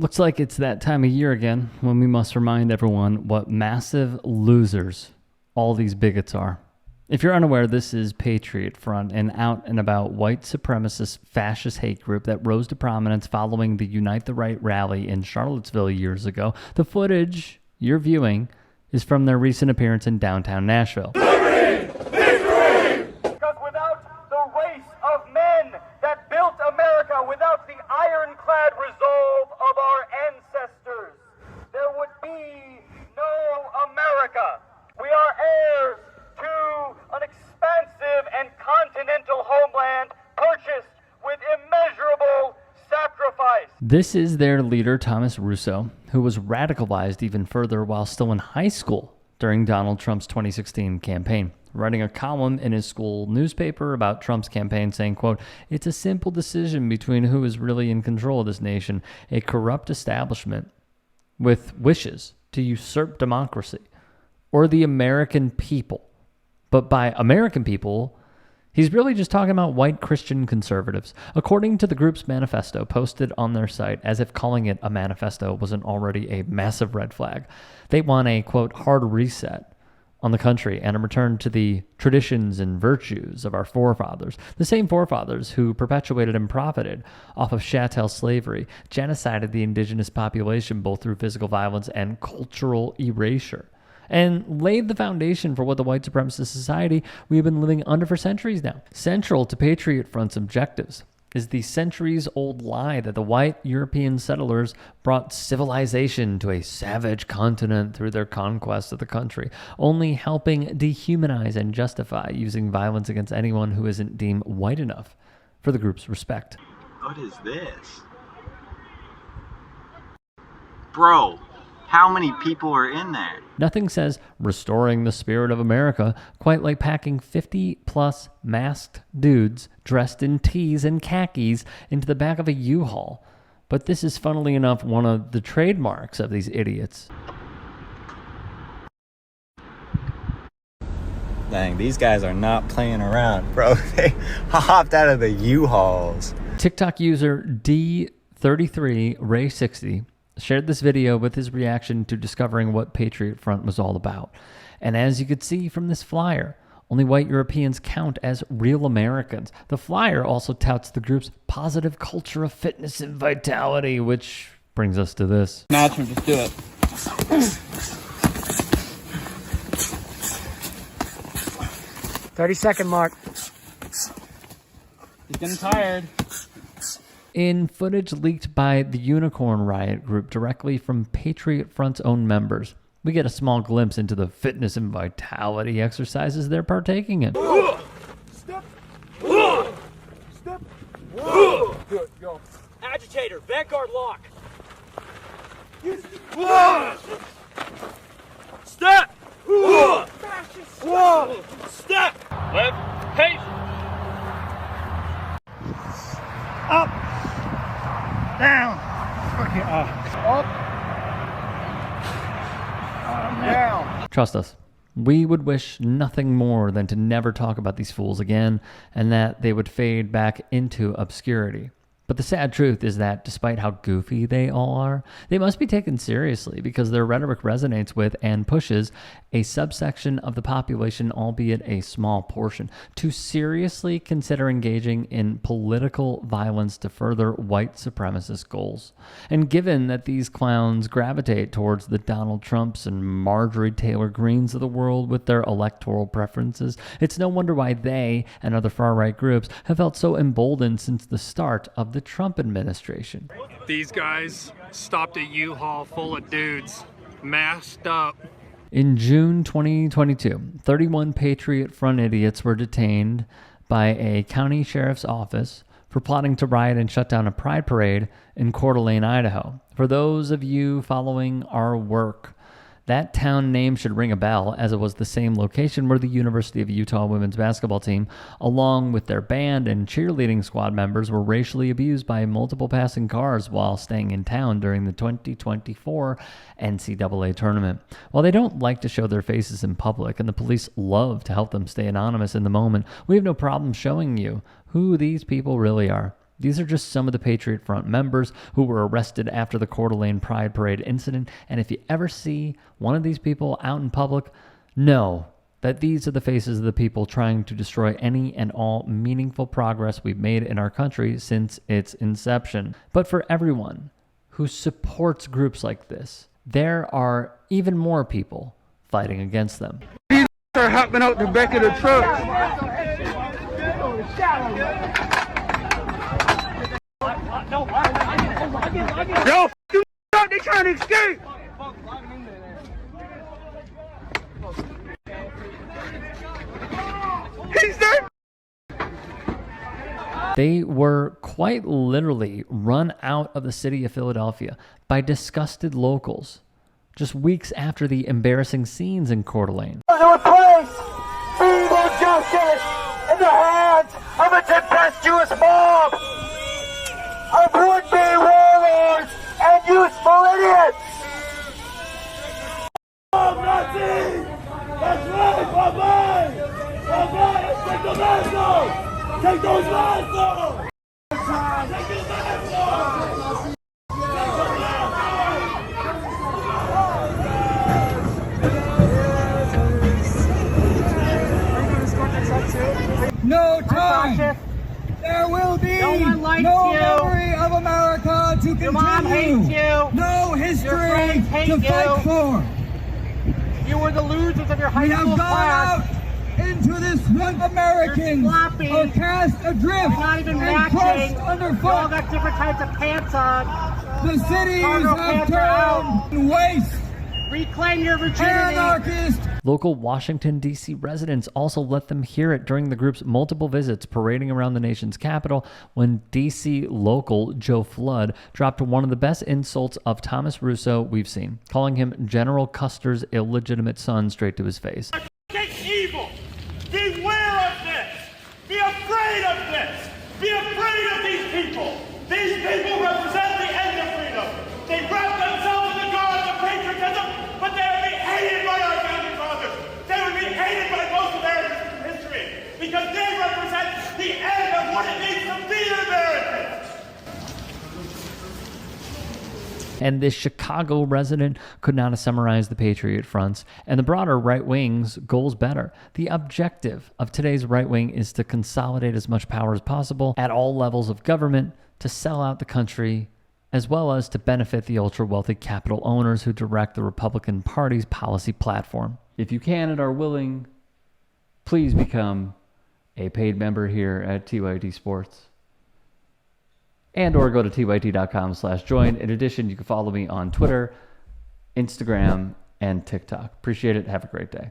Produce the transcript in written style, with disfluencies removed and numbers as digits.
Looks like it's that time of year again when we must remind everyone what massive losers all these bigots are. If you're unaware, this is Patriot Front, an out and about white supremacist fascist hate group that rose to prominence following the Unite the Right rally in Charlottesville years ago. The footage you're viewing is from their recent appearance in downtown Nashville. Liberty! Victory! Because without the race of men that built America, without the ironclad resolve of our ancestors, there would be no America. We are heirs to an expansive and continental homeland purchased with immeasurable sacrifice. This is their leader, Thomas Russo, who was radicalized even further while still in high school during Donald Trump's 2016 campaign, writing a column in his school newspaper about Trump's campaign saying, quote, "It's a simple decision between who is really in control of this nation, a corrupt establishment with wishes to usurp democracy, or the American people." But by American people, he's really just talking about white Christian conservatives. According to the group's manifesto posted on their site, as if calling it a manifesto wasn't already a massive red flag, they want a, quote, hard reset on the country and a return to the traditions and virtues of our forefathers, the same forefathers who perpetuated and profited off of chattel slavery, genocided the indigenous population both through physical violence and cultural erasure, and laid the foundation for what the white supremacist society we have been living under for centuries now. Central to Patriot Front's objectives is the centuries-old lie that the white European settlers brought civilization to a savage continent through their conquest of the country, only helping dehumanize and justify using violence against anyone who isn't deemed white enough for the group's respect. What is this? Bro, how many people are in there? Nothing says restoring the spirit of America quite like packing 50-plus masked dudes dressed in tees and khakis into the back of a U-Haul. But this is, funnily enough, one of the trademarks of these idiots. Dang, these guys are not playing around, bro. They hopped out of the U-Hauls. TikTok user D33Ray60 shared this video with his reaction to discovering what Patriot Front was all about. And as you could see from this flyer, only white Europeans count as real Americans. The flyer also touts the group's positive culture of fitness and vitality, which brings us to this. Matchman, just do it. 30-second mark. He's getting tired. In footage leaked by the Unicorn Riot group directly from Patriot Front's own members, we get a small glimpse into the fitness and vitality exercises they're partaking in. Step. Step. Good, go. Agitator, Vanguard lock. Step. Step. Left. Hey. Up. Down. Okay, up. Down. Trust us, we would wish nothing more than to never talk about these fools again and that they would fade back into obscurity. But the sad truth is that despite how goofy they all are, they must be taken seriously because their rhetoric resonates with and pushes a subsection of the population, albeit a small portion, to seriously consider engaging in political violence to further white supremacist goals. And given that these clowns gravitate towards the Donald Trumps and Marjorie Taylor Greens of the world with their electoral preferences, it's no wonder why they and other far-right groups have felt so emboldened since the start of the Trump administration. These guys stopped a U-Haul full of dudes, masked up. In June 2022, 31 Patriot Front idiots were detained by a county sheriff's office for plotting to riot and shut down a pride parade in Coeur d'Alene, Idaho. For those of you following our work, that town name should ring a bell, as it was the same location where the University of Utah women's basketball team, along with their band and cheerleading squad members, were racially abused by multiple passing cars while staying in town during the 2024 NCAA tournament. While they don't like to show their faces in public, and the police love to help them stay anonymous in the moment, we have no problem showing you who these people really are. These are just some of the Patriot Front members who were arrested after the Coeur d'Alene Pride Parade incident. And if you ever see one of these people out in public, know that these are the faces of the people trying to destroy any and all meaningful progress we've made in our country since its inception. But for everyone who supports groups like this, there are even more people fighting against them. These are hopping out the back of the truck. Yo, you up, they trying to escape. He's there. They were quite literally run out of the city of Philadelphia by disgusted locals just weeks after the embarrassing scenes in Coeur d'Alene. To replace evil justice in the hands of a tempestuous mob of would-be warlords and useful idiots. Oh, Nazis! That's right, bye-bye! Bye-bye! Take the Nashville! Take those Nashville! Take the Nashville! No time. There will be no memory of America to continue. Your mom hates you. No history Your friends hate to fight you. for. You were the losers of your high We have school gone class. out into this when Americans You're sloppy. are cast adrift You're not even and watching. crushed You all underfoot. got different types of pants on. The cities Cargo have pants are out. turned waste. Reclaim your virginity. Anarchist. Local Washington, D.C. residents also let them hear it during the group's multiple visits parading around the nation's capital when D.C. local Joe Flood dropped one of the best insults of Thomas Russo we've seen, calling him General Custer's illegitimate son straight to his face. Take evil. Beware of this. Be afraid of this. Be afraid of these people. These people represent the end of freedom. They wrap themselves in the garb of patriotism, but they would be hated by our founding fathers. They would be hated by most American history because they represent the end of what it means to be an American. And this Chicago resident could not have summarized the Patriot Front's and the broader right wing's goals better. The objective of today's right wing is to consolidate as much power as possible at all levels of government to sell out the country, as well as to benefit the ultra-wealthy capital owners who direct the Republican Party's policy platform. If you can and are willing, please become a paid member here at TYT Sports. And or go to tyt.com/join. In addition, you can follow me on Twitter, Instagram, and TikTok. Appreciate it. Have a great day.